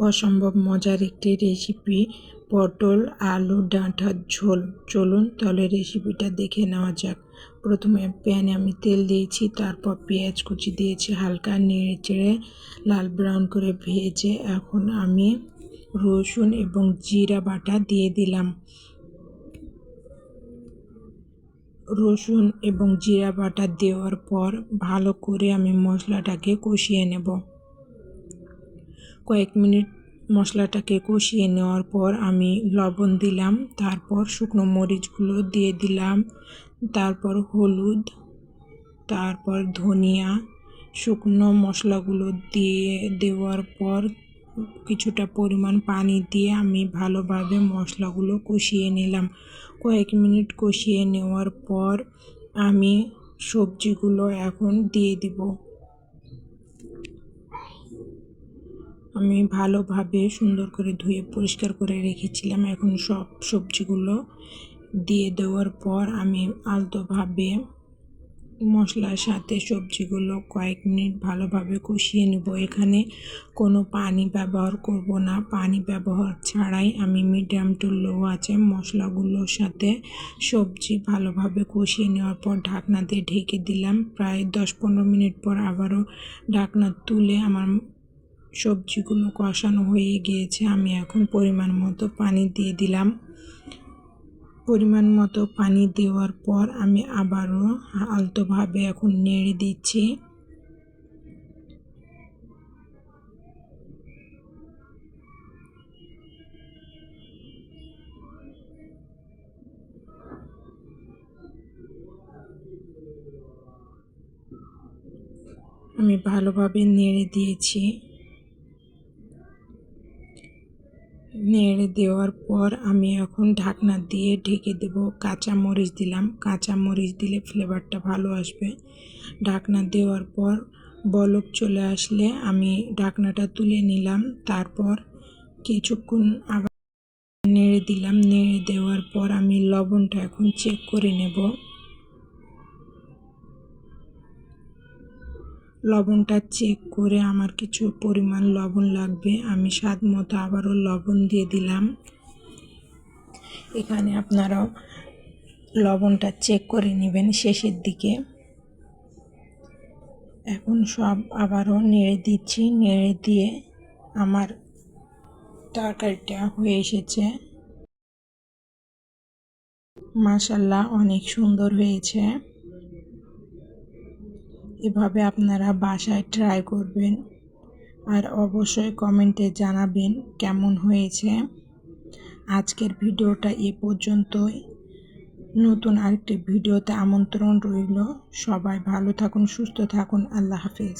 অসম্ভব মজার একটি রেসিপি, পটল আলু ডাঁটার ঝোল। চলুন তাহলে রেসিপিটা দেখে নেওয়া যাক। প্রথমে প্যানে আমি তেল দিয়েছি, তারপর পেঁয়াজ কুচি দিয়েছি, হালকা নেড়ে চেড়ে লাল ব্রাউন করে ভেজে এখন আমি রসুন এবং জিরা বাটা দিয়ে দিলাম। রসুন এবং জিরা বাটা দেওয়ার পর ভালো করে আমি মশলাটাকে কষিয়ে নেব। কয়েক মিনিট মশলাটাকে কষিয়ে নেওয়ার পর আমি লবণ দিলাম, তারপর শুকনো মরিচগুলো দিয়ে দিলাম, তারপর হলুদ, তারপর ধনিয়া, শুকনো মশলাগুলো দিয়ে দেওয়ার পর কিছুটা পরিমাণ পানি দিয়ে আমি ভালোভাবে মশলাগুলো কষিয়ে নিলাম। কয়েক মিনিট কষিয়ে নেওয়ার পর আমি সবজিগুলো এখন দিয়ে দিব। আমি ভালোভাবে সুন্দর করে ধুয়ে পরিষ্কার করে রেখেছিলাম। এখন সব সবজিগুলো দিয়ে দেওয়ার পর আমি আলতোভাবে মশলার সাথে সবজিগুলো কয়েক মিনিট ভালোভাবে কষিয়ে নেব। এখানে কোনো পানি ব্যবহার করব না। পানি ব্যবহার ছাড়াই আমি মিডিয়াম টু লো আঁচে মশলাগুলোর সাথে সবজি ভালোভাবে কষিয়ে নেওয়ার পর ঢাকনা দিয়ে ঢেকে দিলাম। প্রায় 10-15 মিনিট পর আবারও ঢাকনা তুলে আমার সবজিগুলো কষানো হয়ে গিয়েছে। আমি এখন পরিমাণ মতো পানি দিয়ে দিলাম। পরিমাণ মতো পানি দেওয়ার পর আমি আবারও আলতোভাবে এখন নেড়ে দিচ্ছি। আমি ভালোভাবে নেড়ে দিয়েছি। নেড়ে দেওয়ার পর আমি এখন ঢাকনা দিয়ে ঢেকে দেব। কাঁচা মরিচ দিলাম, কাঁচা মরিচ দিলে ফ্লেভারটা ভালো আসবে। ঢাকনা দেওয়ার পর বলক চলে আসলে আমি ঢাকনাটা তুলে নিলাম, তারপর কিছুক্ষণ আবার নেড়ে দিলাম। নেড়ে দেওয়ার পর আমি লবণটা এখন চেক করে নেব। লবণটা চেক করে আমার কিছু পরিমাণ লবণ লাগবে, আমি স্বাদ মতো আবারও লবণ দিয়ে দিলাম। এখানে আপনারাও লবণটা চেক করে নেবেন শেষের দিকে। এখন সব আবারও নেড়ে দিচ্ছি। নেড়ে দিয়ে আমার তরকারিটা হয়ে এসেছে। মাশাআল্লাহ, অনেক সুন্দর হয়েছে। এভাবে আপনারা বাসায় ট্রাই করবেন আর অবশ্যই কমেন্টে জানাবেন কেমন হয়েছে। আজকের ভিডিওটা এ পর্যন্তই। নতুন আরেকটি ভিডিওতে আমন্ত্রণ রইল। সবাই ভালো থাকুন, সুস্থ থাকুন। আল্লাহ হাফেজ।